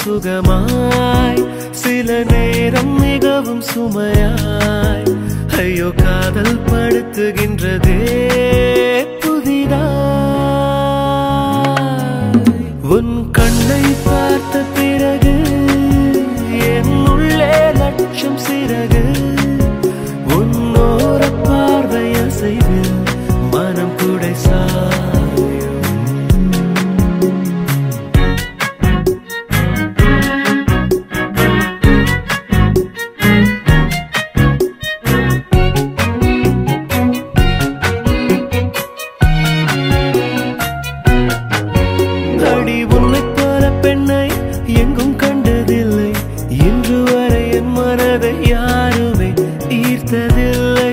சுகமாய் சில நேரம் மிகவும் சுமையாய் ஐயோ காதல் படுத்துகின்றதே புதிதாய் உன் கண்ணை பார்த்த பிறகு என் உள்ளே லட்சம் சிறகு உன்னோர பார்வை அசைவு மனம் குடை சாயும் அடி உன்னைப் போல பெண்ணை எங்கும் கண்டதில்லை இன்று வரை என் மனதை யாருமே ஈர்த்ததில்லை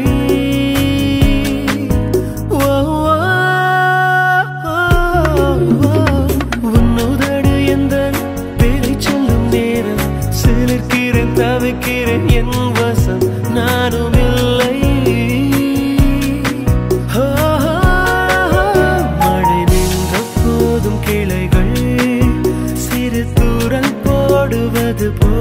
உன்னுதடு எந்த பேரை சொல்லும் நேரம் சிலிர்க்கிறேன் தவிக்கிறேன் என் வசம் நானும் இல்லை மழை நின்ற போதும் கிளைகள் சிறு தூரல் போடுவது போ